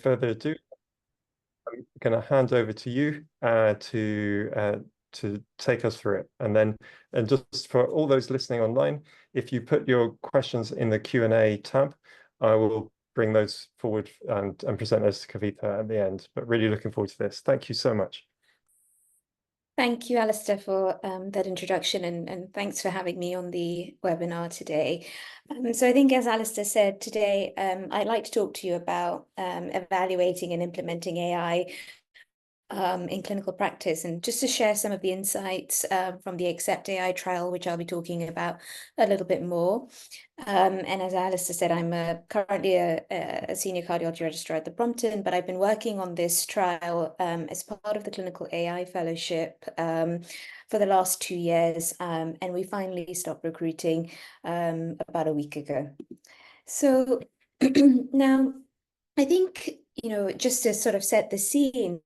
further ado, I'm going to hand over to you to take us through it. And just for all those listening online, if you put your questions in the Q&A tab, I will bring those forward and present those to Kavitha at the end. But really looking forward to this. Thank you so much. Thank you, Alastair, for that introduction, and thanks for having me on the webinar today. So I think, as Alastair said today, I'd like to talk to you about evaluating and implementing AI in clinical practice, and just to share some of the insights from the Accept AI trial, which I'll be talking about a little bit more. And as Alastair said, I'm currently a senior cardiology registrar at the Brompton, but I've been working on this trial as part of the Clinical AI Fellowship for the last 2 years, and we finally stopped recruiting about a week ago. So now, I think, just to sort of set the scene,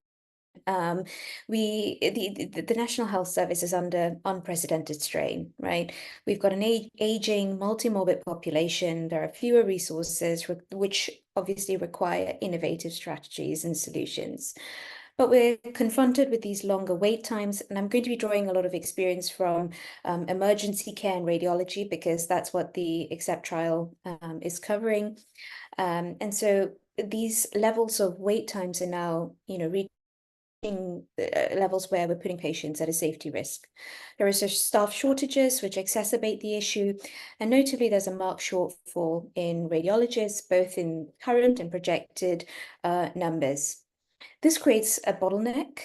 the National Health Service is under unprecedented strain, right? We've got an aging, multi-morbid population. There are fewer resources, which obviously require innovative strategies and solutions. But we're confronted with these longer wait times, and I'm going to be drawing a lot of experience from emergency care and radiology, because that's what the Accept trial is covering. And so these levels of wait times are now, reaching levels where we're putting patients at a safety risk. There is staff shortages which exacerbate the issue, and notably there's a marked shortfall in radiologists, both in current and projected numbers. This creates a bottleneck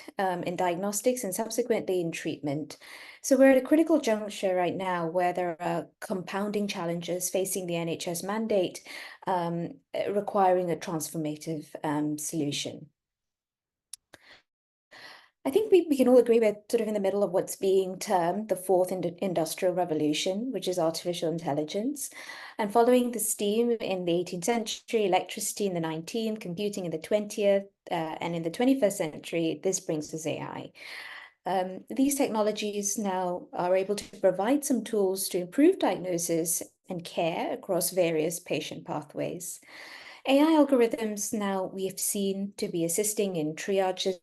in diagnostics and subsequently in treatment. So we're at a critical juncture right now where there are compounding challenges facing the NHS mandate, requiring a transformative solution. I think we can all agree we're sort of in the middle of what's being termed the fourth industrial revolution, which is artificial intelligence. And following the steam in the 18th century, electricity in the 19th, computing in the 20th, and in the 21st century, this brings us AI. These technologies now are able to provide some tools to improve diagnosis and care across various patient pathways. AI algorithms now we have seen to be assisting in triage,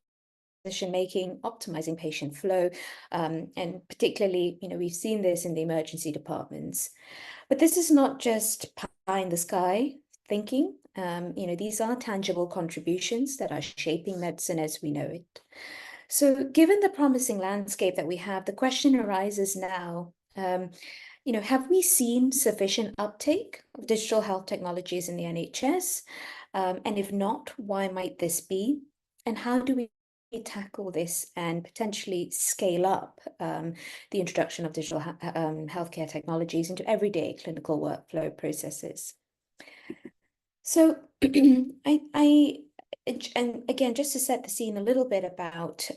decision-making, optimizing patient flow, and particularly, we've seen this in the emergency departments. But this is not just pie in the sky thinking. These are tangible contributions that are shaping medicine as we know it. So given the promising landscape that we have, the question arises now, have we seen sufficient uptake of digital health technologies in the NHS? And if not, why might this be? And how do we tackle this and potentially scale up the introduction of digital healthcare technologies into everyday clinical workflow processes? So and again, just to set the scene a little bit about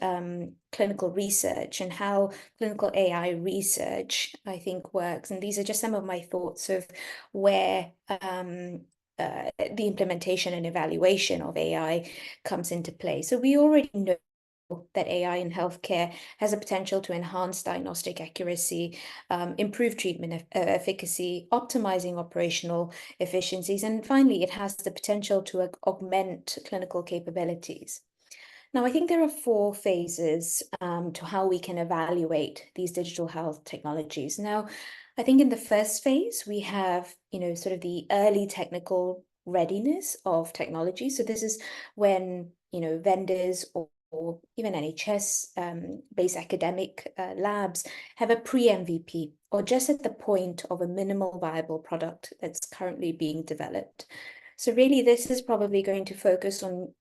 clinical research and how clinical AI research, I think, works. And these are just some of my thoughts of where the implementation and evaluation of AI comes into play. So we already know that AI in healthcare has a potential to enhance diagnostic accuracy, improve treatment efficacy, optimizing operational efficiencies, and finally, it has the potential to augment clinical capabilities. Now, I think there are 4 phases to how we can evaluate these digital health technologies. Now, I think in the first phase, we have, sort of the early technical readiness of technology. So this is when, vendors or even NHS-based academic labs have a pre-MVP, or just at the point of a minimal viable product that's currently being developed. So really, this is probably going to focus on,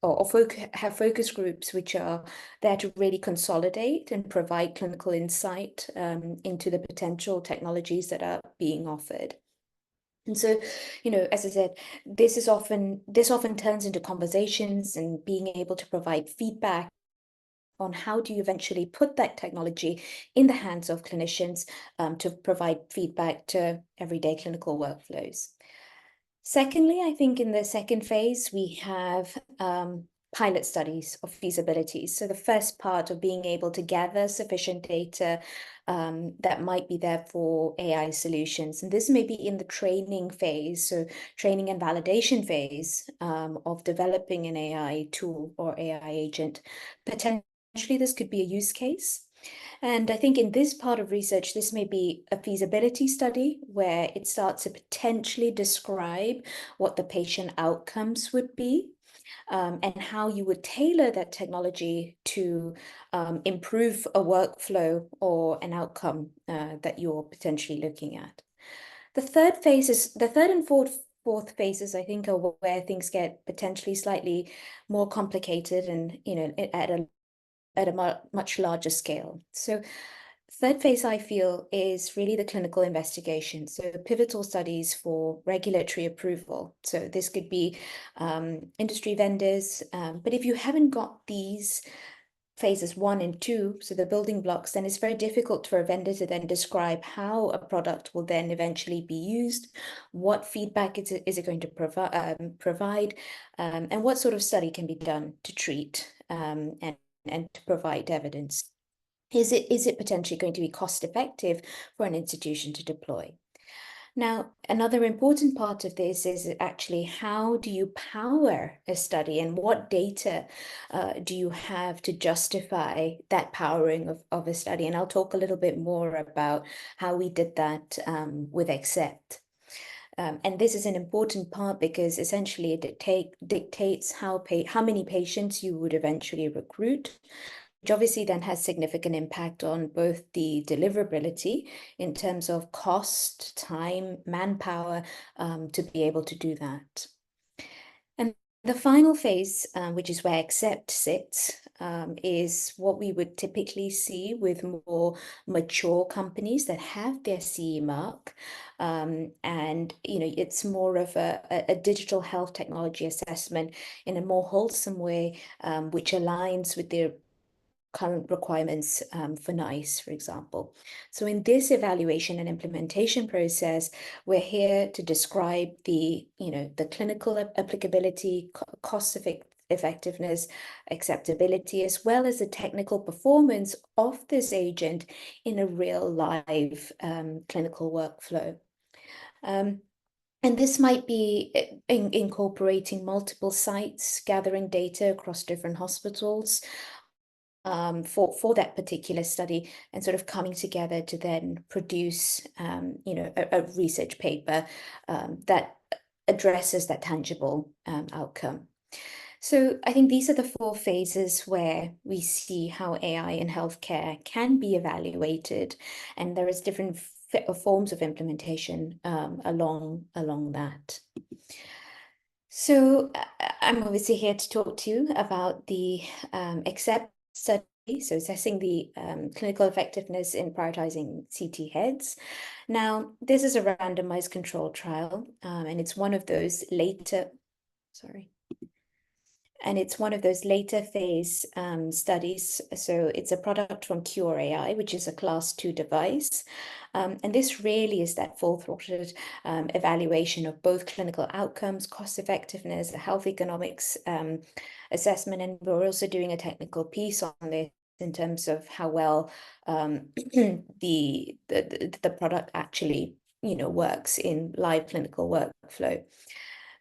have focus groups which are there to really consolidate and provide clinical insight into the potential technologies that are being offered. And so, as I said, this often turns into conversations and being able to provide feedback on how do you eventually put that technology in the hands of clinicians to provide feedback to everyday clinical workflows. Secondly, I think in the second phase, we have pilot studies of feasibilities. So the first part of being able to gather sufficient data that might be there for AI solutions. And this may be in the training phase, so training and validation phase of developing an AI tool or AI agent. Potentially, this could be a use case. And I think in this part of research, this may be a feasibility study where it starts to potentially describe what the patient outcomes would be, and how you would tailor that technology to improve a workflow or an outcome that you're potentially looking at. The third and fourth phases, I think, are where things get potentially slightly more complicated and, at a much larger scale. So third phase, I feel, is really the clinical investigation. So pivotal studies for regulatory approval. So this could be industry vendors. But if you haven't got these phases 1 and 2, so the building blocks, then it's very difficult for a vendor to then describe how a product will then eventually be used, what feedback is it going to provide, and what sort of study can be done to treat and to provide evidence. Is it potentially going to be cost effective for an institution to deploy? Now, another important part of this is actually how do you power a study and what data do you have to justify that powering of a study? And I'll talk a little bit more about how we did that with Accept. And this is an important part because essentially it dictates how many patients you would eventually recruit, which obviously then has significant impact on both the deliverability in terms of cost, time, manpower, to be able to do that. And the final phase, which is where Accept sits, is what we would typically see with more mature companies that have their CE mark. And it's more of a digital health technology assessment in a more wholesome way, which aligns with their current requirements for NICE, for example. So in this evaluation and implementation process, we're here to describe the clinical applicability, cost effectiveness, acceptability, as well as the technical performance of this agent in a real live clinical workflow. And this might be incorporating multiple sites, gathering data across different hospitals, for that particular study, and sort of coming together to then produce a research paper that addresses that tangible outcome. So I think these are the 4 phases where we see how AI in healthcare can be evaluated, and there is different forms of implementation along that. So I'm obviously here to talk to you about the Accept study, so assessing the clinical effectiveness in prioritizing CT heads. Now, this is a randomized controlled trial, and it's one of those later phase studies. So it's a product from Cure AI, which is a class 2 device. And this really is that full-throated evaluation of both clinical outcomes, cost effectiveness, health economics assessment. And we're also doing a technical piece on this in terms of how well the product actually works in live clinical workflow.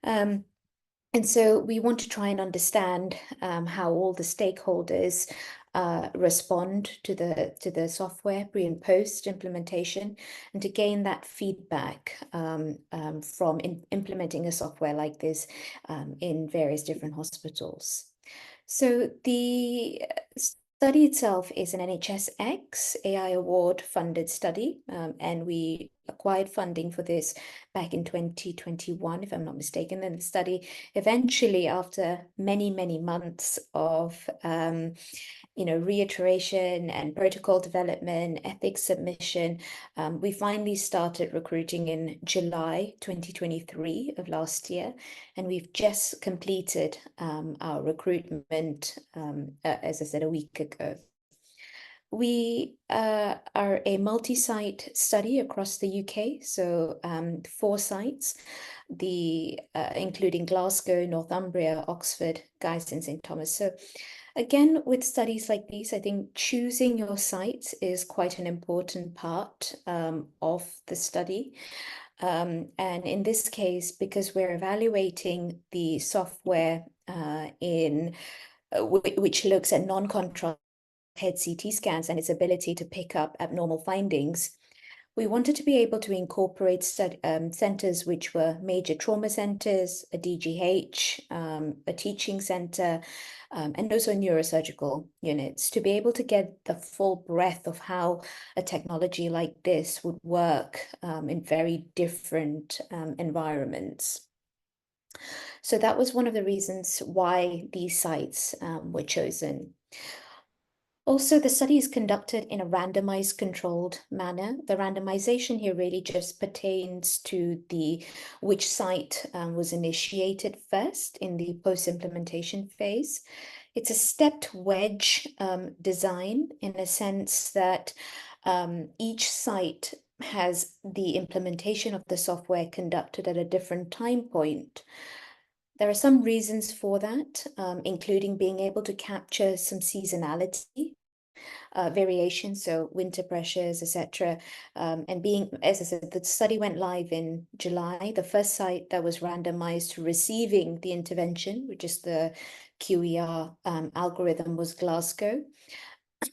And so we want to try and understand how all the stakeholders respond to the software pre and post implementation, and to gain that feedback from implementing a software like this in various different hospitals. So the study itself is an NHSX AI award funded study, and we acquired funding for this back in 2021, if I'm not mistaken. And the study eventually, after many months of reiteration and protocol development, ethics submission, we finally started recruiting in July 2023 of last year, and we've just completed our recruitment, as I said, a week ago. We are a multi-site study across the UK, so 4 sites, including Glasgow, Northumbria, Oxford, Guy's and St Thomas. So again, with studies like these, I think choosing your sites is quite an important part of the study. And in this case, because we're evaluating the software which looks at non-contrast head CT scans and its ability to pick up abnormal findings, we wanted to be able to incorporate centres which were major trauma centres, a DGH, a teaching centre, and also neurosurgical units to be able to get the full breadth of how a technology like this would work in very different environments. So that was one of the reasons why these sites were chosen. Also, the study is conducted in a randomized controlled manner. The randomization here really just pertains to which site was initiated first in the post-implementation phase. It's a stepped wedge design in a sense that each site has the implementation of the software conducted at a different time point. There are some reasons for that, including being able to capture some seasonality variation, so winter pressures, etc. And being, as I said, the study went live in July. The first site that was randomized to receiving the intervention, which is the QER algorithm, was Glasgow.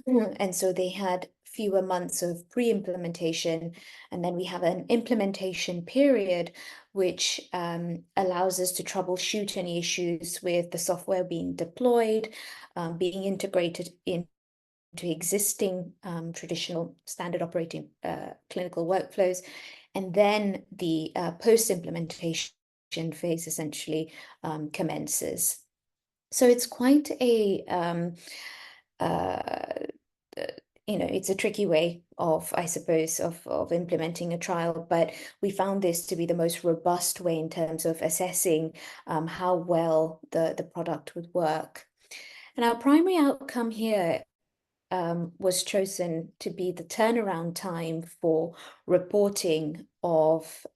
And so they had fewer months of pre-implementation, and then we have an implementation period which allows us to troubleshoot any issues with the software being deployed, being integrated into existing traditional standard operating clinical workflows, and then the post-implementation phase essentially commences. So it's quite a it's a tricky way of, I suppose, of implementing a trial, but we found this to be the most robust way in terms of assessing how well the product would work. And our primary outcome here was chosen to be the turnaround time for reporting of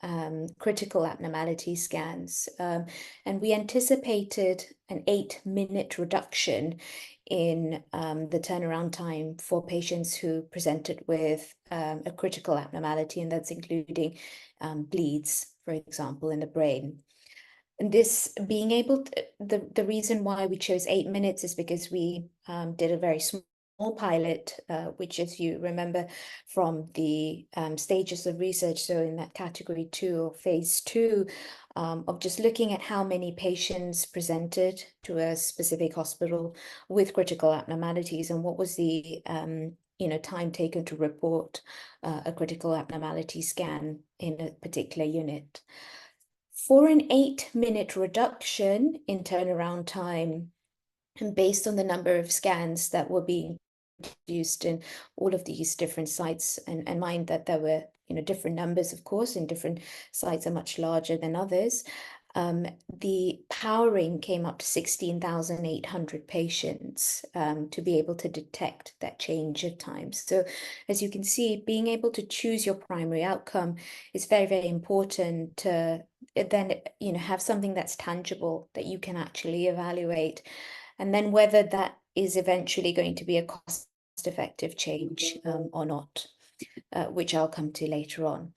critical abnormality scans. And we anticipated an 8-minute reduction in the turnaround time for patients who presented with a critical abnormality, and that's including bleeds, for example, in the brain. And this being able to, the reason why we chose 8 minutes is because we did a very small pilot, which, as you remember from the stages of research, so in that category 2 or phase 2, of just looking at how many patients presented to a specific hospital with critical abnormalities and what was the time taken to report a critical abnormality scan in a particular unit. For an 8-minute reduction in turnaround time, and based on the number of scans that were being used in all of these different sites, and mind that there were different numbers, of course, and different sites are much larger than others, the powering came up to 16,800 patients to be able to detect that change of time. So as you can see, being able to choose your primary outcome is very, very important to then have something that's tangible that you can actually evaluate, and then whether that is eventually going to be a cost-effective change or not, which I'll come to later on.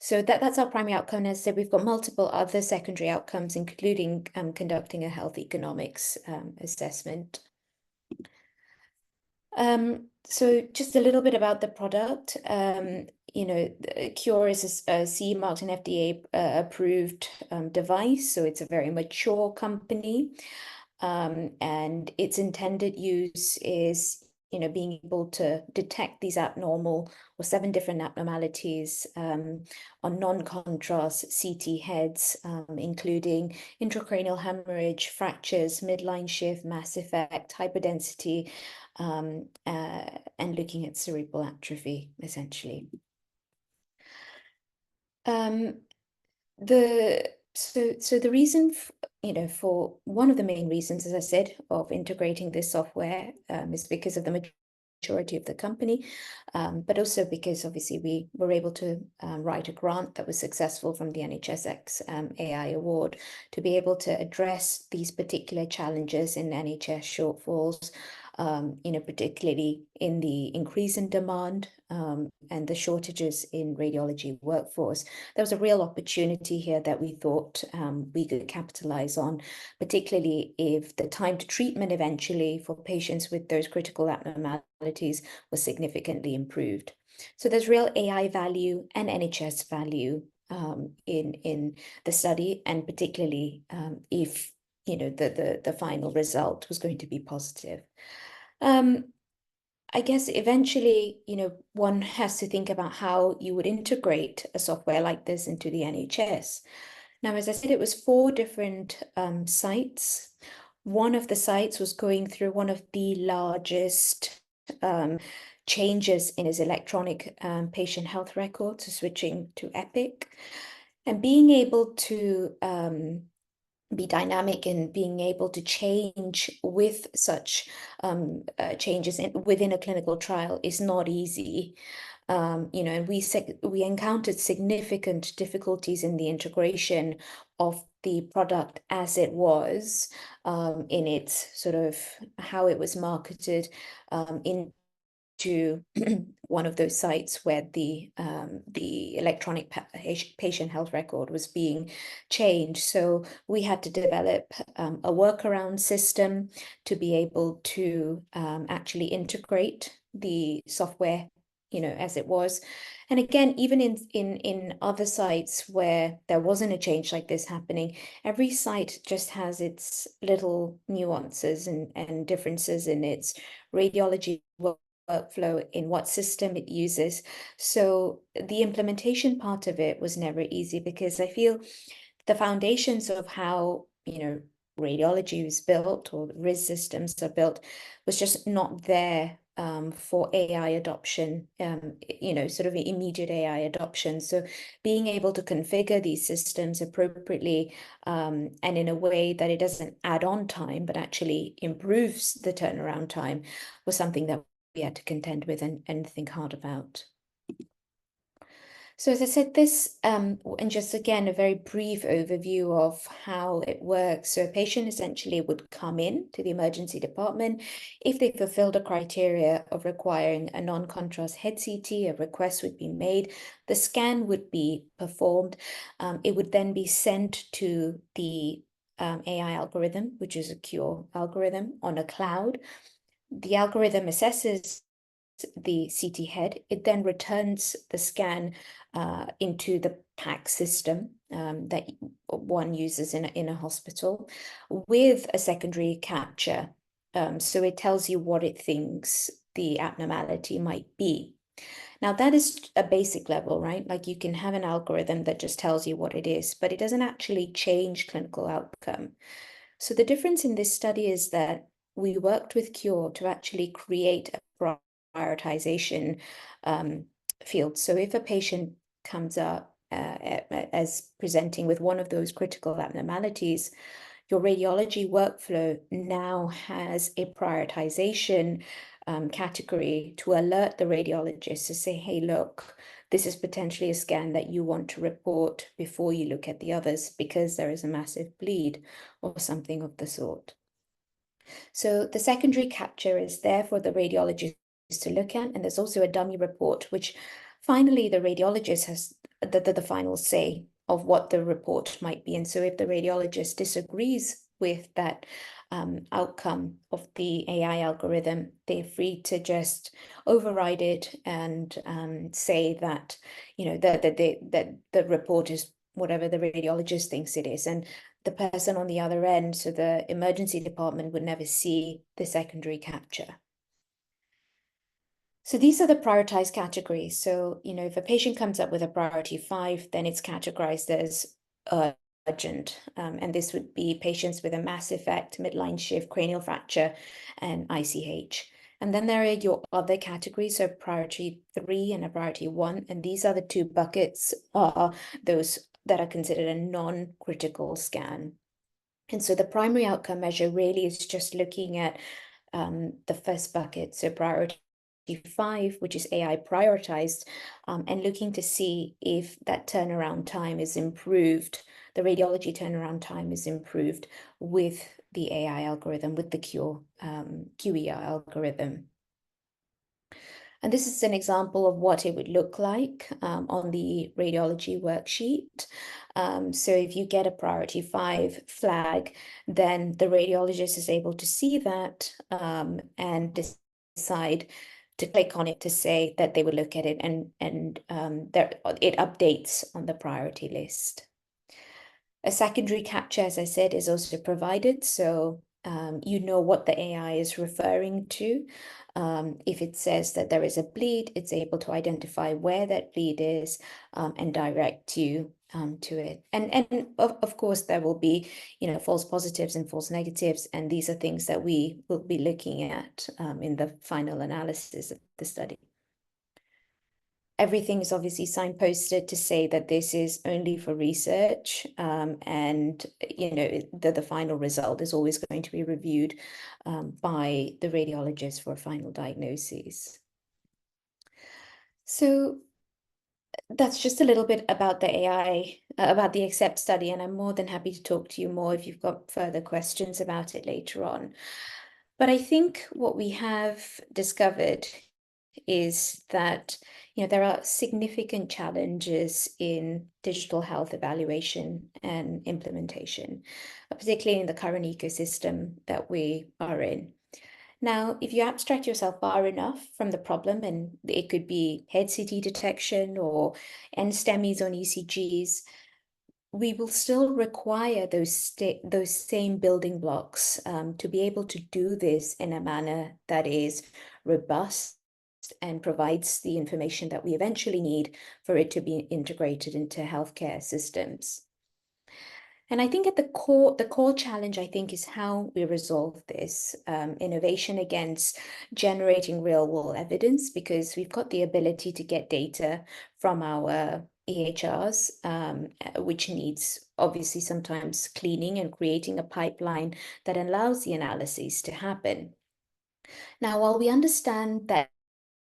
So that's our primary outcome. As I said, we've got multiple other secondary outcomes, including conducting a health economics assessment. So just a little bit about the product. Cure is a CE marked and FDA approved device, so it's a very mature company. And its intended use is being able to detect these abnormal or 7 different abnormalities on non-contrast CT heads, including intracranial hemorrhage, fractures, midline shift, mass effect, hyperdensity, and looking at cerebral atrophy, essentially. So the reason, for one of the main reasons, as I said, of integrating this software is because of the maturity of the company, but also because obviously we were able to write a grant that was successful from the NHSX AI award to be able to address these particular challenges in NHS shortfalls, particularly in the increase in demand and the shortages in radiology workforce. There was a real opportunity here that we thought we could capitalize on, particularly if the time to treatment eventually for patients with those critical abnormalities was significantly improved. So there's real AI value and NHS value in the study, and particularly if the final result was going to be positive. I guess eventually, one has to think about how you would integrate a software like this into the NHS. Now, as I said, it was 4 different sites. One of the sites was going through one of the largest changes in his electronic patient health record, so switching to Epic, and being able to be dynamic and being able to change with such changes within a clinical trial is not easy. And we encountered significant difficulties in the integration of the product as it was in its sort of how it was marketed into one of those sites where the electronic patient health record was being changed. So we had to develop a workaround system to be able to actually integrate the software, as it was. And again, even in other sites where there wasn't a change like this happening, every site just has its little nuances and differences in its radiology workflow, in what system it uses. So the implementation part of it was never easy, because I feel the foundations of how, radiology is built or RIS systems are built was just not there for AI adoption, sort of immediate AI adoption. So being able to configure these systems appropriately and in a way that it doesn't add on time, but actually improves the turnaround time, was something that we had to contend with and think hard about. So as I said, this, and just again, a very brief overview of how it works. So a patient essentially would come in to the emergency department. If they fulfilled a criteria of requiring a non-contrast head CT, a request would be made, the scan would be performed. It would then be sent to the AI algorithm, which is a Cure algorithm on a cloud. The algorithm assesses the CT head. It then returns the scan into the PAC system that one uses in a hospital with a secondary capture. So it tells you what it thinks the abnormality might be. Now, that is a basic level, right? Like, you can have an algorithm that just tells you what it is, but it doesn't actually change clinical outcome. So the difference in this study is that we worked with Cure to actually create a prioritization field. So if a patient comes up as presenting with one of those critical abnormalities, your radiology workflow now has a prioritization category to alert the radiologist to say, hey, look, this is potentially a scan that you want to report before you look at the others, because there is a massive bleed or something of the sort. So the secondary capture is there for the radiologist to look at, and there's also a dummy report, which finally the radiologist has the final say of what the report might be. And so if the radiologist disagrees with that outcome of the AI algorithm, they're free to just override it and say that, that the report is whatever the radiologist thinks it is. And the person on the other end, so the emergency department, would never see the secondary capture. So these are the prioritized categories. So, if a patient comes up with a priority 5, then it's categorized as urgent. And this would be patients with a mass effect, midline shift, cranial fracture, and ICH. And then there are your other categories, so priority 3 and a priority 1. And these are the 2 buckets, are those that are considered a non-critical scan. And so the primary outcome measure really is just looking at the first bucket, so priority 5, which is AI prioritized, and looking to see if that turnaround time is improved, the radiology turnaround time is improved with the AI algorithm, with the QER algorithm. And this is an example of what it would look like on the radiology worksheet. So if you get a priority 5 flag, then the radiologist is able to see that and decide to click on it to say that they will look at it, and it updates on the priority list. A secondary capture, as I said, is also provided, so you know what the AI is referring to. If it says that there is a bleed, it's able to identify where that bleed is and direct you to it. And of course, there will be, false positives and false negatives, and these are things that we will be looking at in the final analysis of the study. Everything is obviously signposted to say that this is only for research, and the final result is always going to be reviewed by the radiologist for final diagnosis. So that's just a little bit about the AI, about the ACCEPT study, and I'm more than happy to talk to you more if you've got further questions about it later on. But I think what we have discovered is that there are significant challenges in digital health evaluation and implementation, particularly in the current ecosystem that we are in. Now, if you abstract yourself far enough from the problem, and it could be head CT detection or NSTEMIs on ECGs, we will still require those same building blocks to be able to do this in a manner that is robust and provides the information that we eventually need for it to be integrated into healthcare systems. And I think at the core challenge, I think, is how we resolve this innovation against generating real world evidence, because we've got the ability to get data from our EHRs, which needs obviously sometimes cleaning and creating a pipeline that allows the analyses to happen. Now, while we understand that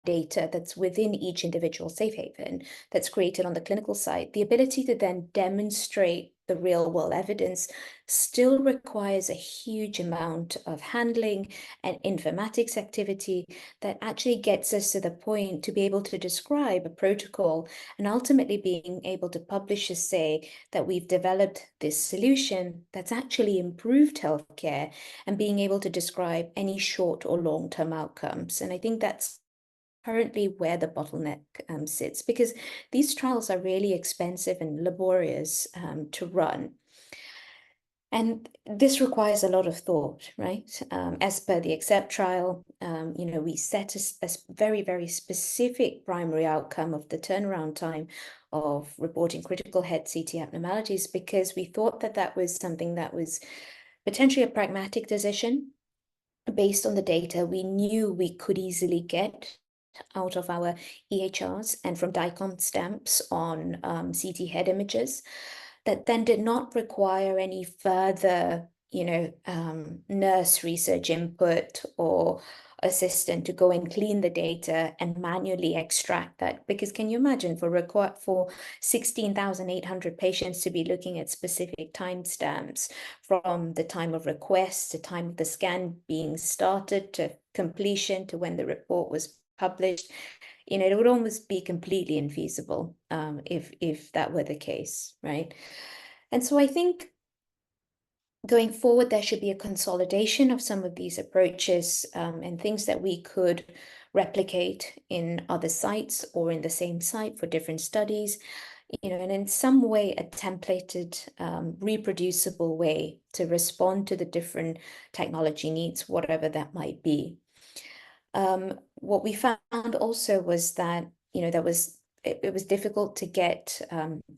data that's within each individual safe haven that's created on the clinical side, the ability to then demonstrate the real world evidence still requires a huge amount of handling and informatics activity that actually gets us to the point to be able to describe a protocol and ultimately being able to publish to say that we've developed this solution that's actually improved healthcare, and being able to describe any short or long-term outcomes. And I think that's currently where the bottleneck sits, because these trials are really expensive and laborious to run. And this requires a lot of thought, right? As per the ACCEPT trial, we set a very, very specific primary outcome of the turnaround time of reporting critical head CT abnormalities, because we thought that that was something that was potentially a pragmatic decision based on the data we knew we could easily get out of our EHRs and from DICOM stamps on CT head images, that then did not require any further, nurse research input or assistant to go and clean the data and manually extract that. Because can you imagine for 16,800 patients to be looking at specific timestamps from the time of request to time of the scan being started to completion to when the report was published, it would almost be completely infeasible if that were the case, right? And so I think going forward, there should be a consolidation of some of these approaches and things that we could replicate in other sites or in the same site for different studies, and in some way a templated, reproducible way to respond to the different technology needs, whatever that might be. What we found also was that, it was difficult to get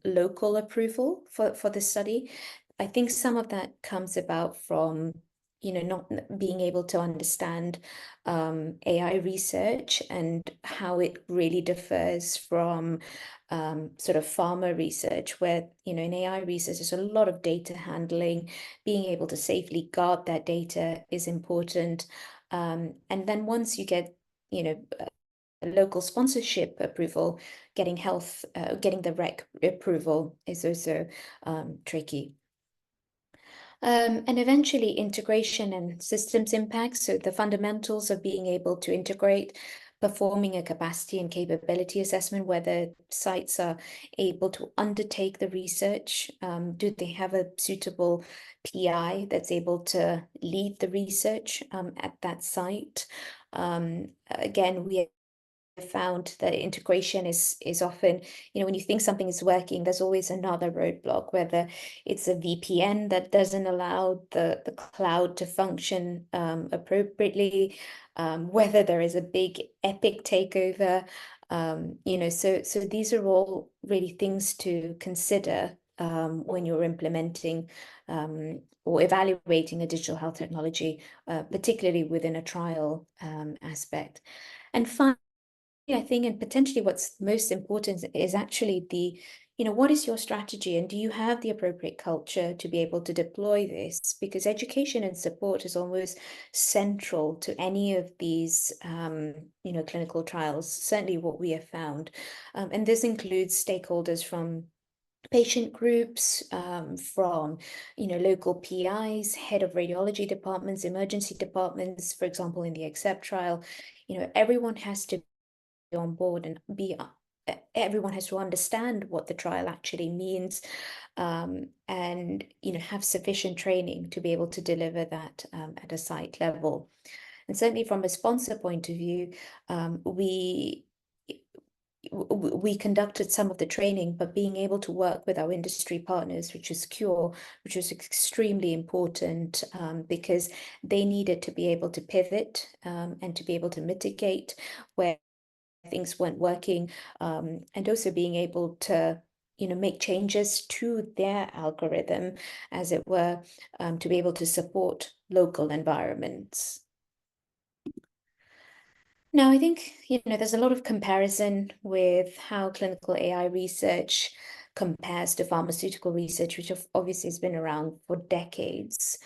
local approval for the study. I think some of that comes about from, not being able to understand AI research and how it really differs from sort of pharma research, where, in AI research, there's a lot of data handling. Being able to safely guard that data is important. And then once you get, local sponsorship approval, getting the rec approval is also tricky. And eventually integration and systems impact. So the fundamentals of being able to integrate, performing a capacity and capability assessment, whether sites are able to undertake the research, do they have a suitable PI that's able to lead the research at that site? Again, we found that integration is often, when you think something is working, there's always another roadblock, whether it's a VPN that doesn't allow the cloud to function appropriately, whether there is a big Epic takeover, so these are all really things to consider when you're implementing or evaluating a digital health technology, particularly within a trial aspect. And finally, I think, and potentially what's most important is actually what is your strategy, and do you have the appropriate culture to be able to deploy this? Because education and support is almost central to any of these, clinical trials, certainly what we have found. And this includes stakeholders from patient groups, from local PIs, head of radiology departments, emergency departments, for example, in the ACCEPT trial. Everyone has to on board and everyone has to understand what the trial actually means, and have sufficient training to be able to deliver that at a site level. And certainly from a sponsor point of view, we conducted some of the training, but being able to work with our industry partners, which is Cure, which was extremely important, because they needed to be able to pivot and to be able to mitigate where things weren't working, and also being able to make changes to their algorithm, as it were, to be able to support local environments. Now, I think there's a lot of comparison with how clinical AI research compares to pharmaceutical research, which obviously has been around for decades.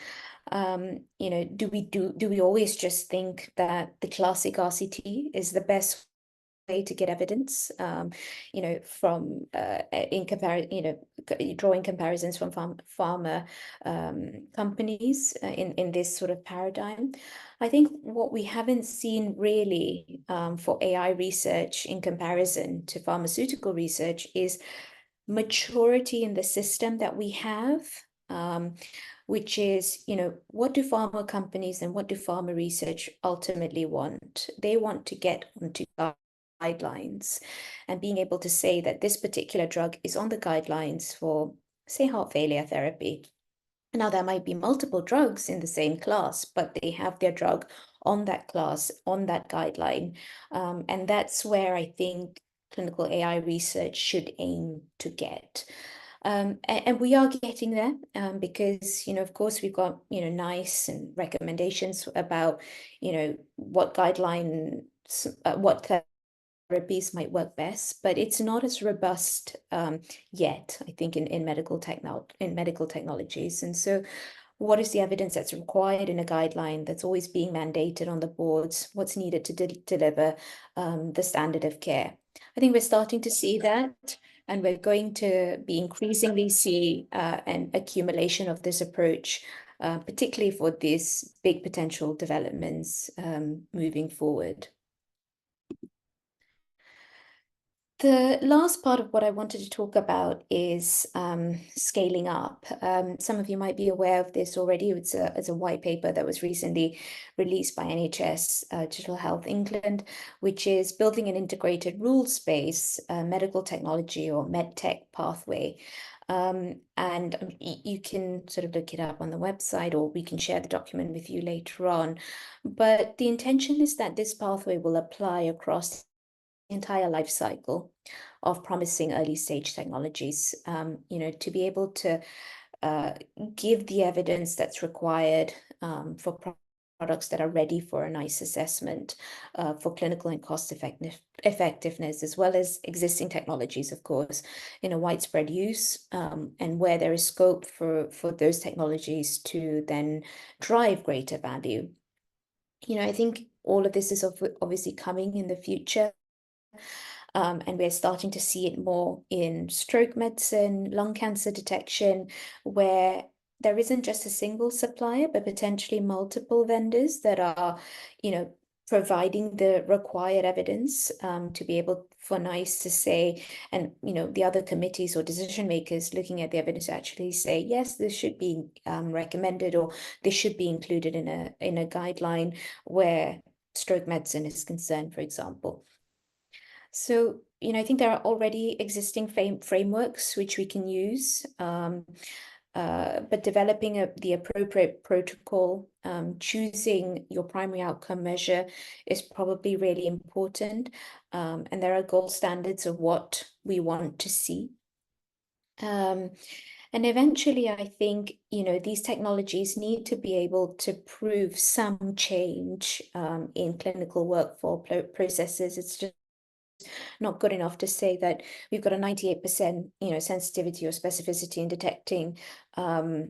Do we always just think that the classic RCT is the best way to get evidence, from in comparison, drawing comparisons from pharma companies in this sort of paradigm? I think what we haven't seen really for AI research in comparison to pharmaceutical research is maturity in the system that we have, which is, what do pharma companies and what do pharma research ultimately want? They want to get onto guidelines, and being able to say that this particular drug is on the guidelines for, say, heart failure therapy. Now, there might be multiple drugs in the same class, but they have their drug on that class, on that guideline. And that's where I think clinical AI research should aim to get. And we are getting there, because, of course, we've got, NICE and recommendations about, what guidelines, what therapies might work best, but it's not as robust yet, I think, in medical technologies. And so what is the evidence that's required in a guideline that's always being mandated on the boards? What's needed to deliver the standard of care? I think we're starting to see that, and we're going to be increasingly see an accumulation of this approach, particularly for these big potential developments moving forward. The last part of what I wanted to talk about is scaling up. Some of you might be aware of this already. It's a white paper that was recently released by NHS Digital Health England, which is building an integrated rules-based medical technology or medtech pathway. And you can sort of look it up on the website, or we can share the document with you later on. But the intention is that this pathway will apply across entire life cycle of promising early stage technologies, to be able to give the evidence that's required for products that are ready for a NICE assessment, for clinical and cost effectiveness, as well as existing technologies, of course, in a widespread use, and where there is scope for those technologies to then drive greater value. I think all of this is obviously coming in the future. And we're starting to see it more in stroke medicine, lung cancer detection, where there isn't just a single supplier, but potentially multiple vendors that are, providing the required evidence to be able for NICE to say, and the other committees or decision makers looking at the evidence to actually say, yes, this should be recommended, or this should be included in a guideline where stroke medicine is concerned, for example. So, I think there are already existing frameworks which we can use, but developing the appropriate protocol, choosing your primary outcome measure is probably really important. And there are gold standards of what we want to see. And eventually, I think, these technologies need to be able to prove some change in clinical workflow processes. It's just not good enough to say that we've got a 98%, sensitivity or specificity in detecting, a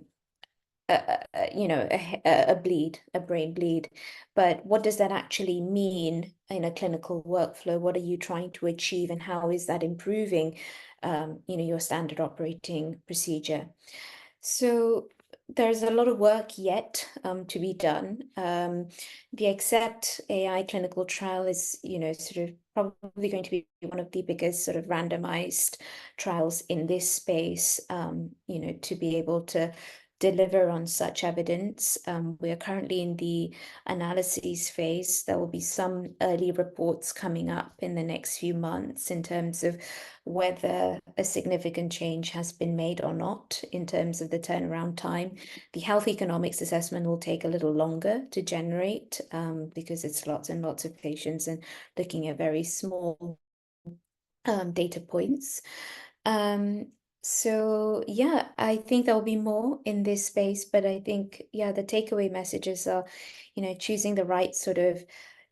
brain bleed. But what does that actually mean in a clinical workflow? What are you trying to achieve, and how is that improving, your standard operating procedure? So there's a lot of work yet to be done. The ACCEPT AI clinical trial is, sort of probably going to be one of the biggest sort of randomized trials in this space, to be able to deliver on such evidence. We are currently in the analyses phase. There will be some early reports coming up in the next few months in terms of whether a significant change has been made or not in terms of the turnaround time. The health economics assessment will take a little longer to generate because it's lots and lots of patients and looking at very small data points. So yeah, I think there'll be more in this space, but I think, the takeaway messages are, choosing the right sort of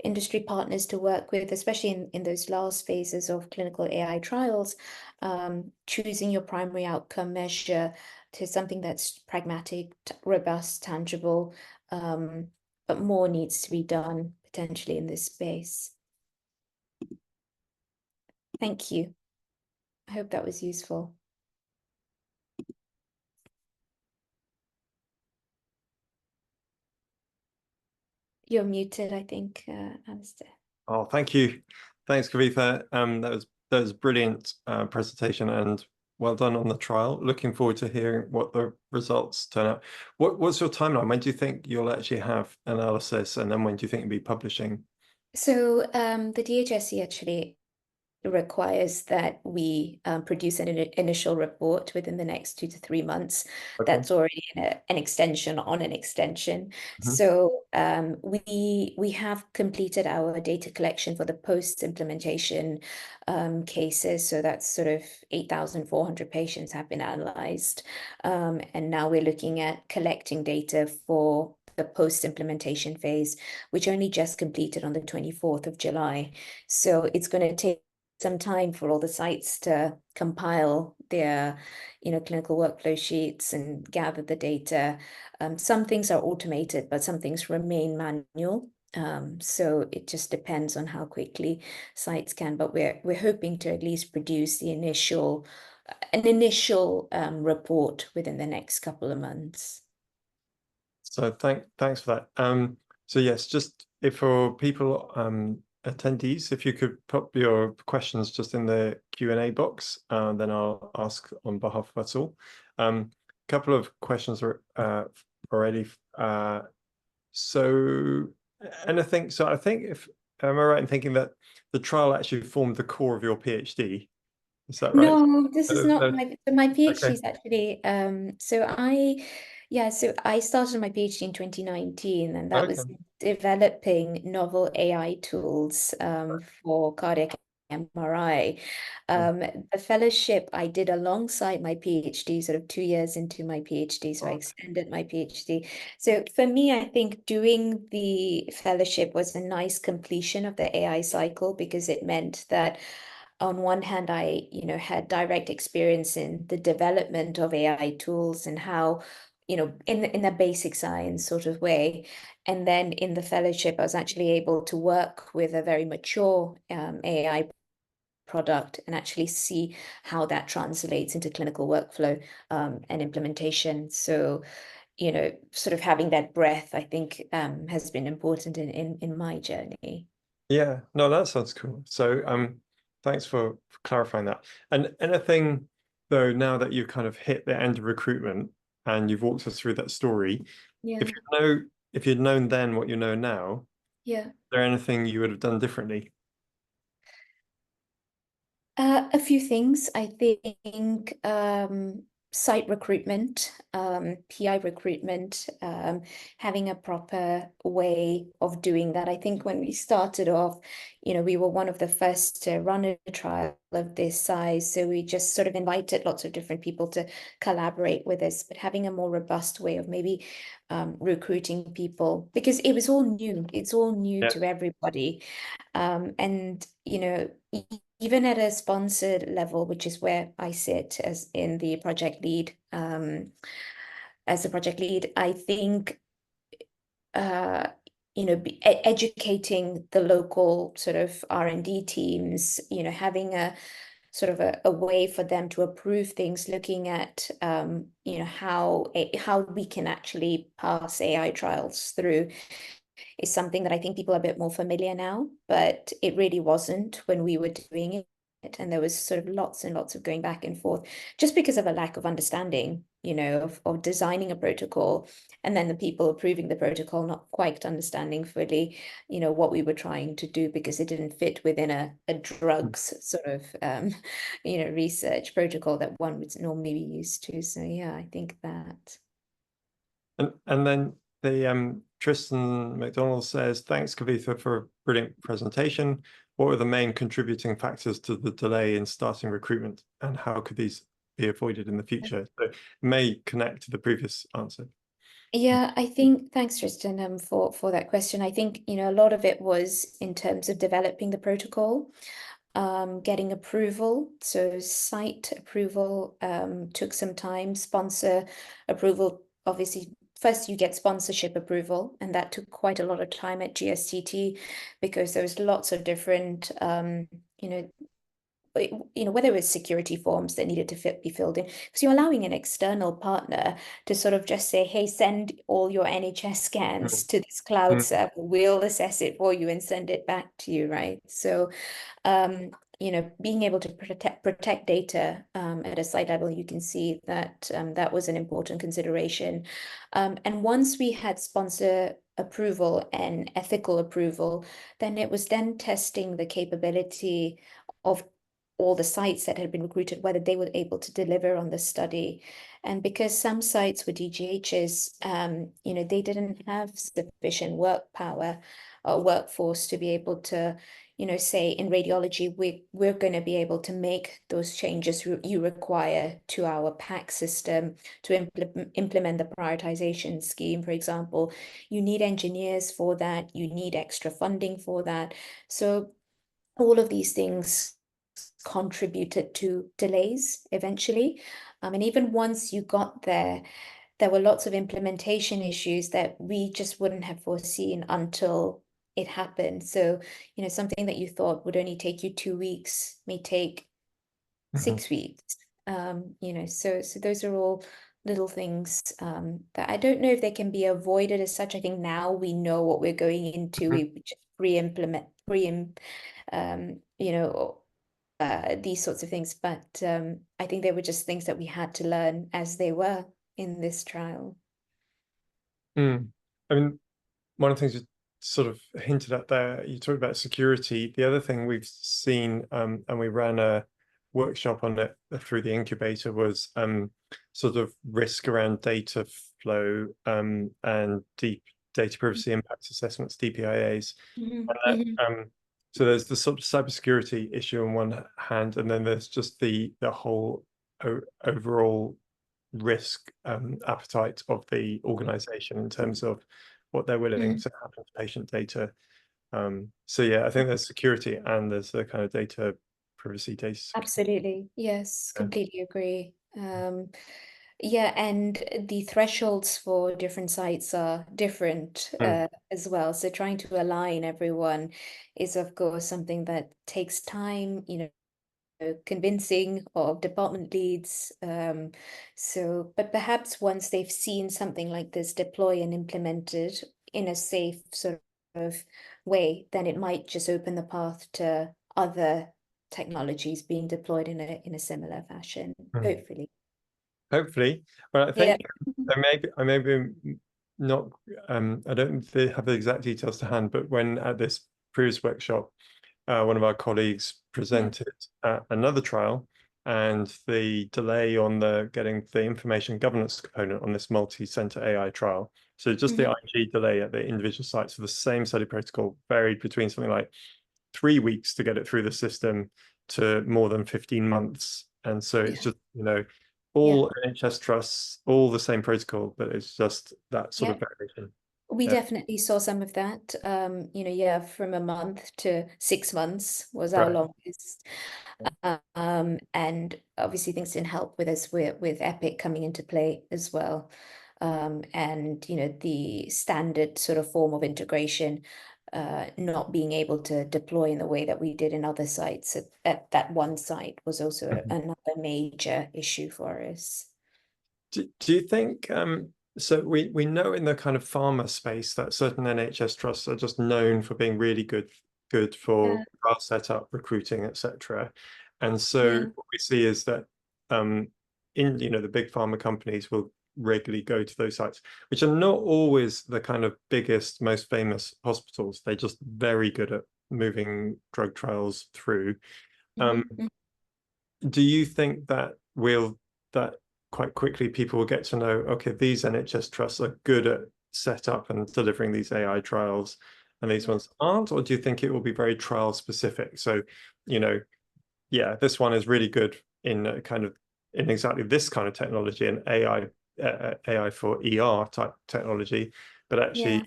industry partners to work with, especially in those last phases of clinical AI trials, choosing your primary outcome measure to something that's pragmatic, robust, tangible, but more needs to be done potentially in this space. Thank you. I hope that was useful. You're muted, I think, Alastair. Oh, thank you. Thanks, Kavitha. That was brilliant presentation, and well done on the trial. Looking forward to hearing what the results turn out. What's your timeline? When do you think you'll actually have analysis, and then when do you think you'll be publishing? So the DHSC actually requires that we produce an initial report within the next 2 to 3 months. Okay. That's already an extension on an extension. Mhm. So we have completed our data collection for the post-implementation cases. So that's sort of 8,400 patients have been analyzed. And now we're looking at collecting data for the post-implementation phase, which only just completed on the 24th of July. So it's going to take some time for all the sites to compile their, clinical workflow sheets and gather the data. Some things are automated, but some things remain manual. So it just depends on how quickly sites can, but we're hoping to at least produce an initial report within the next couple of months. So thanks for that. So yes, just if for people attendees, if you could put your questions just in the Q&A box, then I'll ask on behalf of us all. Couple of questions are already. So anything? So I think am I right in thinking that the trial actually formed the core of your PhD? Is that right? No, this is not my PhD is actually so I started my PhD in 2019, and that was developing novel AI tools for cardiac MRI. The fellowship I did alongside my PhD, sort of 2 years into my PhD, so I extended my PhD. So for me, I think doing the fellowship was a nice completion of the AI cycle, because it meant that on one hand, I, had direct experience in the development of AI tools and how, in a basic science sort of way. And then in the fellowship, I was actually able to work with a very mature AI product and actually see how that translates into clinical workflow and implementation. So, you know, sort of having that breadth, I think, has been important in my journey. Yeah, no, that sounds cool. So thanks for clarifying that. And anything though, now that you've kind of hit the end of recruitment and you've walked us through that story, Yeah. if you'd known then what you know now, Yeah. is there anything you would have done differently? A few things. I think site recruitment, PI recruitment, having a proper way of doing that. I think when we started off, you know, we were one of the first to run a trial of this size. So we just sort of invited lots of different people to collaborate with us, but having a more robust way of maybe recruiting people, because it was all new. It's all new Yeah. to everybody. And, you know, even at a sponsored level, which is where I sit as in the project lead, as a project lead, I think, you know, educating the local sort of R&D teams, you know, having a sort of a way for them to approve things, looking at, you know, how we can actually pass AI trials through is something that I think people are a bit more familiar now, but it really wasn't when we were doing it. And there was sort of lots and lots of going back and forth just because of a lack of understanding, you know, of designing a protocol, and then the people approving the protocol not quite understanding fully, you know, what we were trying to do because it didn't fit within a drugs sort of, you know, research protocol that one would normally be used to. So yeah, I think that. And then the Tristan McDonald says, thanks, Kavitha, for a brilliant presentation. What were the main contributing factors to the delay in starting recruitment, and how could these be avoided in the future? So it may connect to the previous answer. Yeah, I think thanks, Tristan, for that question. I think, you know, a lot of it was in terms of developing the protocol, getting approval. So site approval took some time. Sponsor approval, obviously, first you get sponsorship approval, and that took quite a lot of time at GSTT because there was lots of different, you know, whether it was security forms that needed to be filled in, because you're allowing an external partner to sort of just say, hey, send all your NHS scans to this cloud server, we'll assess it for you and send it back to you, right? So, you know, being able to protect data at a site level, you can see that that was an important consideration. And once we had sponsor approval and ethical approval, then it was then testing the capability of all the sites that had been recruited, whether they were able to deliver on the study. And because some sites were DGHs, you know, they didn't have sufficient work power or workforce to be able to, you know, say in radiology, we're going to be able to make those changes you require to our PAC system to implement the prioritization scheme, for example. You need engineers for that. You need extra funding for that. So all of these things contributed to delays eventually. And even once you got there, there were lots of implementation issues that we just wouldn't have foreseen until it happened. So, you know, something that you thought would only take you 2 weeks may take 6 weeks. You know, so those are all little things that I don't know if they can be avoided as such. I think now we know what we're going into. We just you know, these sorts of things. But I think they were just things that we had to learn as they were in this trial. I mean, one of the things you sort of hinted at there, you talked about security. The other thing we've seen, and we ran a workshop on it through the incubator, was sort of risk around data flow and deep data privacy impact assessments, DPIAs. So there's the sort of cybersecurity issue on one hand, and then there's just the whole overall risk appetite of the organization in terms of what they're willing to happen to patient data. So yeah, I think there's security and there's the kind of data privacy data. Absolutely. Yes, completely agree. Yeah, and the thresholds for different sites are different as well. So trying to align everyone is, of course, something that takes time, you know, convincing of department leads. But perhaps once they've seen something like this deploy and implemented in a safe sort of way, then it might just open the path to other technologies being deployed in a similar fashion, hopefully. Hopefully. Well, I Yeah. think I may be not, I don't have the exact details to hand, but when at this previous workshop, one of our colleagues presented another trial, and the delay on getting the information governance component on this multi-center AI trial. So just the IG delay at the individual sites for the same study protocol varied between something like 3 weeks to get it through the system to more than 15 months. And so it's just, all NHS trusts, all the same protocol, but it's just that sort of variation. We definitely saw some of that. From a month to 6 months was our longest. And obviously things didn't help with us with Epic coming into play as well. And the standard sort of form of integration not being able to deploy in the way that we did in other sites at that one site was also another major issue for us. Do you think so we know in the kind of pharma space that certain NHS trusts are just known for being really good for trial setup, recruiting, etc. And so what we see is that in the big pharma companies will regularly go to those sites, which are not always the kind of biggest, most famous hospitals. They're just very good at moving drug trials through. Do you think that quite quickly people will get to know, okay, these NHS trusts are good at set up and delivering these AI trials and these ones aren't? Or do you think it will be very trial specific? So, this one is really good in in exactly this kind of technology and AI for ER type technology, but actually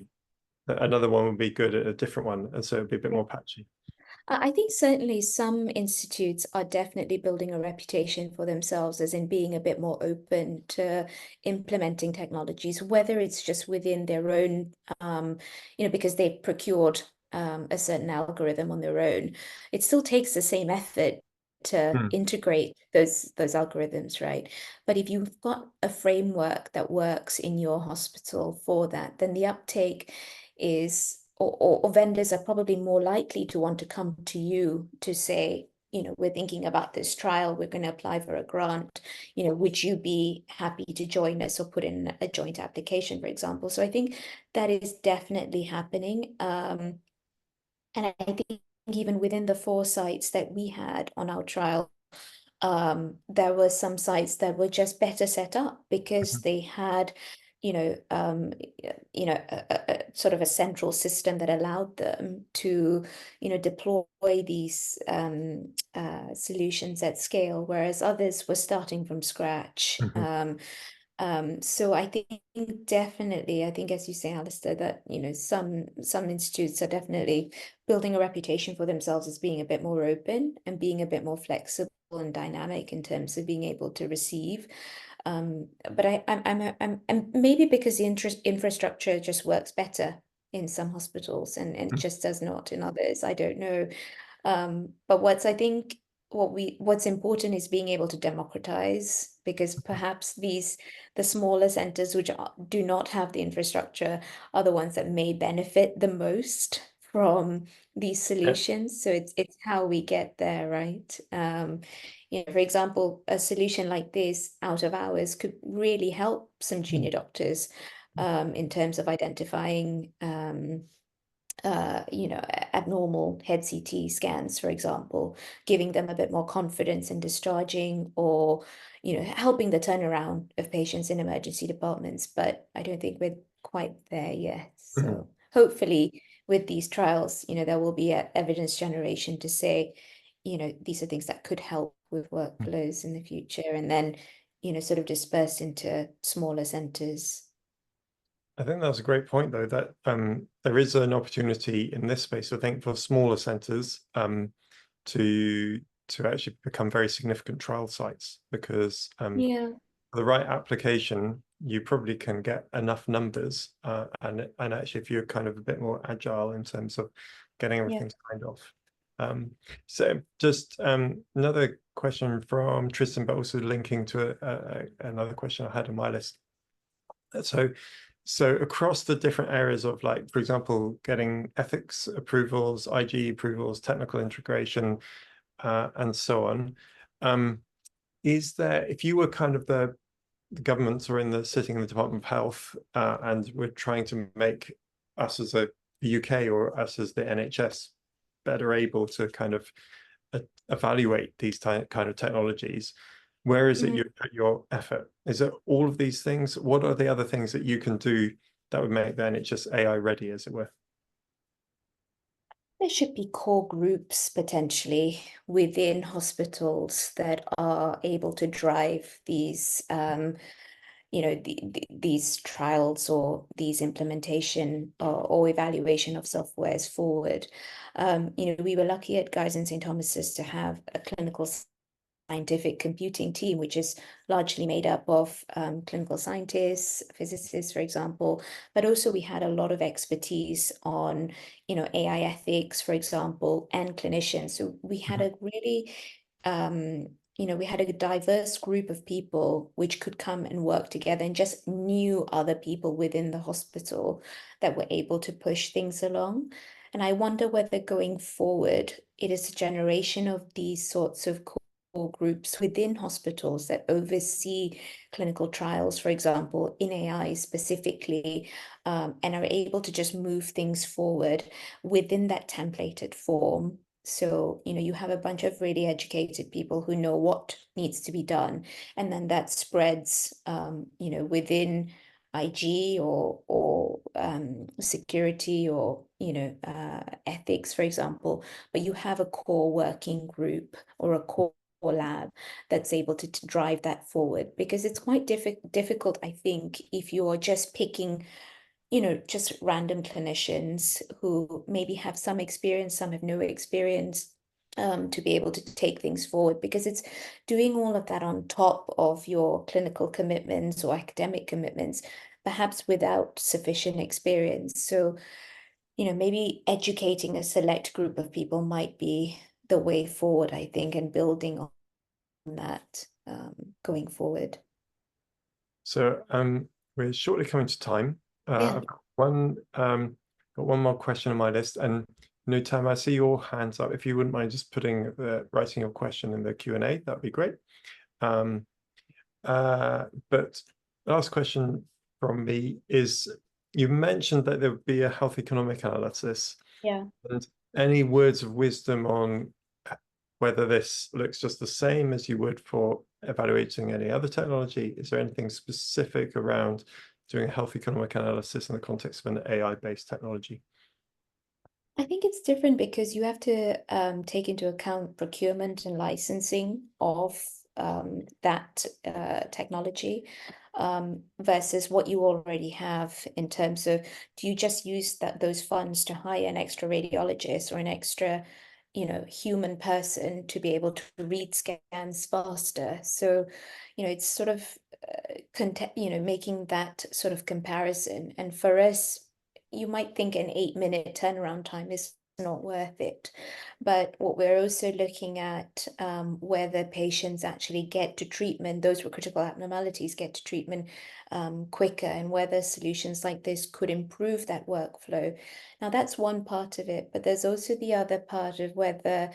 another one would be good at a different one. And so it'd be a bit more patchy. I think certainly some institutes are definitely building a reputation for themselves as in being a bit more open to implementing technologies, whether it's just within their own, because they've procured a certain algorithm on their own. It still takes the same effort to integrate those algorithms, right? But if you've got a framework that works in your hospital for that, then the uptake is or vendors are probably more likely to want to come to you to say, we're thinking about this trial, we're going to apply for a grant, would you be happy to join us or put in a joint application, for example? So I think that is definitely happening. And I think even within the 4 sites that we had on our trial, there were some sites that were just better set up because they had sort of a central system that allowed them to, deploy these solutions at scale, whereas others were starting from scratch. So I think definitely, as you say, Alastair, that some institutes are definitely building a reputation for themselves as being a bit more open and being a bit more flexible and dynamic in terms of being able to receive. But I'm maybe because the infrastructure just works better in some hospitals and it just does not in others. I don't know. But what's important is being able to democratize, because perhaps the smaller centers which do not have the infrastructure are the ones that may benefit the most from these solutions. So it's how we get there, right? For example, a solution like this out of hours could really help some junior doctors in terms of identifying abnormal head CT scans, for example, giving them a bit more confidence in discharging, or helping the turnaround of patients in emergency departments. But I don't think we're quite there yet. So hopefully with these trials, there will be evidence generation to say, these are things that could help with workflows in the future, and then sort of dispersed into smaller centers. I think that's a great point, though, that there is an opportunity in this space, I think, for smaller centres to actually become very significant trial sites, because for the right application, you probably can get enough numbers, and actually, if you're kind of a bit more agile in terms of getting everything signed off. So just another question from Tristan, but also linking to another question I had on my list. So across the different areas of, like, for example, getting ethics approvals, IG approvals, technical integration, and so on, is there, if you were kind of the governments or sitting in the Department of Health, and we're trying to make us as the UK or us as the NHS better able to kind of evaluate these kind of technologies, where is it you put your effort? Is it all of these things? What are the other things that you can do that would make the NHS AI ready, as it were? There should be core groups potentially within hospitals that are able to drive these, these trials or these implementation or evaluation of softwares forward. We were lucky at Guy's and St Thomas's to have a clinical scientific computing team, which is largely made up of clinical scientists, physicists, for example, but also we had a lot of expertise on, AI ethics, for example, and clinicians. So we had a really, we had a diverse group of people which could come and work together, and just knew other people within the hospital that were able to push things along. And I wonder whether going forward, it is a generation of these sorts of groups within hospitals that oversee clinical trials, for example, in AI specifically, and are able to just move things forward within that templated form. So, you have a bunch of really educated people who know what needs to be done, and then that spreads, within IG or security or ethics, for example. But you have a core working group or a core lab that's able to drive that forward, because it's quite difficult, I think, if you're just picking just random clinicians who maybe have some experience, some have no experience, to be able to take things forward, because it's doing all of that on top of your clinical commitments or academic commitments, perhaps without sufficient experience. So, maybe educating a select group of people might be the way forward, I think, and building on that going forward. So we're shortly coming to time. Yeah. I've got one more question on my list, and Tam, I see your hands up. If you wouldn't mind just writing your question in the Q&A, that'd be great. But last question from me is, you mentioned that there would be a health economic analysis. Yeah. And any words of wisdom on whether this looks just the same as you would for evaluating any other technology? Is there anything specific around doing a health economic analysis in the context of an AI-based technology? I think it's different because you have to take into account procurement and licensing of that technology versus what you already have in terms of, do you just use those funds to hire an extra radiologist or an extra human person to be able to read scans faster? So it's sort of making that sort of comparison. And for us, you might think an 8-minute turnaround time is not worth it. But what we're also looking at, whether patients actually get to treatment, those with critical abnormalities get to treatment quicker, and whether solutions like this could improve that workflow. Now, that's one part of it, but there's also the other part of whether,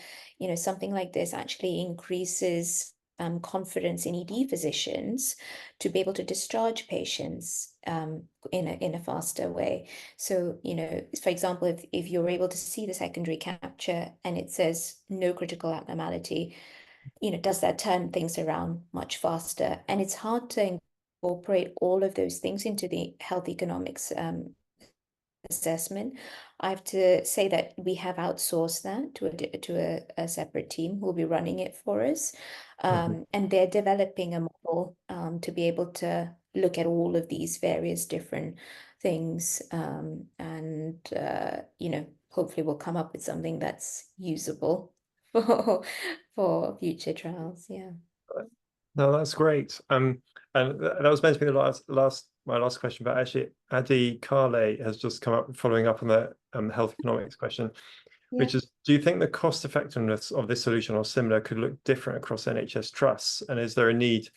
something like this actually increases confidence in ED physicians to be able to discharge patients in a faster way. So, for example, if you're able to see the secondary capture and it says no critical abnormality, does that turn things around much faster? And it's hard to incorporate all of those things into the health economics assessment. I have to say that we have outsourced that to a separate team who will be running it for us. And they're developing a model to be able to look at all of these various different things. And, hopefully we'll come up with something that's usable for future trials. Yeah. No, that's great. And that was meant to be the my last question, but actually Adi Kale has just come up following up on the health economics question. which is, do you think the cost effectiveness of this solution or similar could look different across NHS trusts? And is there a need,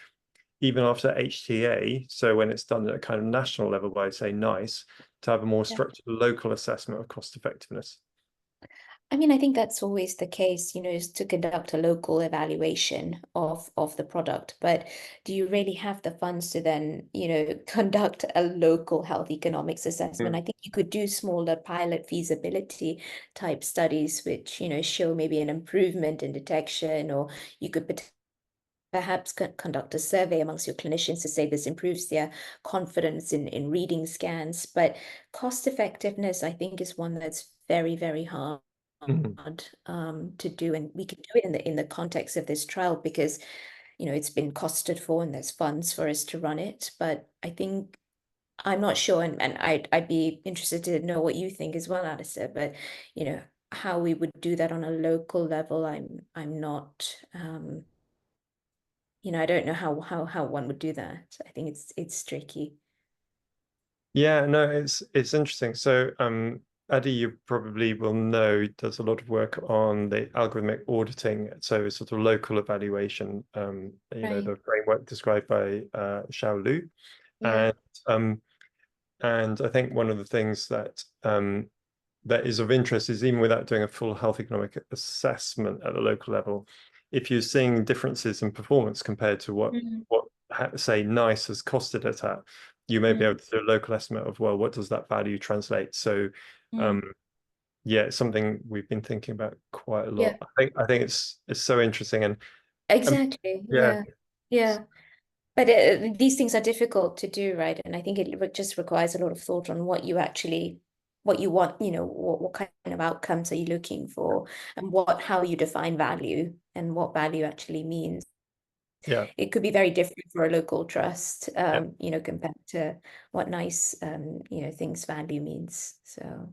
even after HTA, so when it's done at a kind of national level by, say, NICE, to have a more structured local assessment of cost effectiveness? I mean, I think that's always the case, is to conduct a local evaluation of the product. But do you really have the funds to then, conduct a local health economics assessment? I think you could do smaller pilot feasibility type studies, which, show maybe an improvement in detection, or you could perhaps conduct a survey amongst your clinicians to say this improves their confidence in reading scans. But cost effectiveness, I think, is one that's very, very hard to do, and we can do it in the context of this trial because it's been costed for and there's funds for us to run it. But I think I'm not sure, and I'd be interested to know what you think as well, Alastair. But how we would do that on a local level, I'm not. I don't know how one would do that. I think it's tricky. Yeah, no, it's interesting. So Adi, you probably will know, does a lot of work on the algorithmic auditing, so sort of local evaluation, the framework described by Xiao Lu. Yeah. And I think one of the things that that is of interest is, even without doing a full health economic assessment at the local level, if you're seeing differences in performance compared to what say NICE has costed it at, you may be able to do a local estimate of, well, what does that value translate? So yeah, it's something we've been thinking about quite a lot. I think it's so interesting. And exactly. yeah. But these things are difficult to do, right? And I think it just requires a lot of thought on what you want, what kind of outcomes are you looking for, and how you define value and what value actually means. Yeah. It could be very different for a local trust, compared to what NICE, things value means. So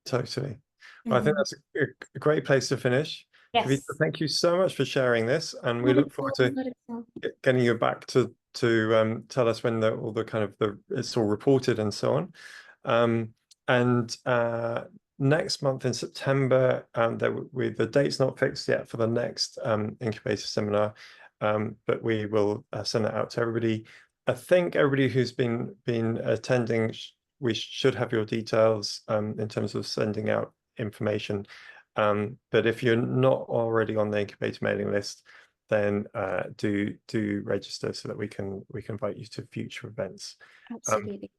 totally. Well, I think that's a great place to finish. Kavitha, yes. thank you so much for sharing this, and we Not at look forward all, to not at all. getting you back to tell us when all the kind of it's all reported and so on. And next month in September, the date's not fixed yet for the next incubator seminar, but we will send that out to everybody. I think everybody who's been attending, we should have your details in terms of sending out information. But if you're not already on the incubator mailing list, then do register so that we can invite you to future events. Absolutely.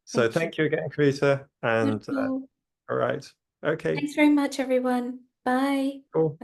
So thank you again, Kavitha, and Not at all. all right, okay, Thanks very much, everyone. Bye. cool.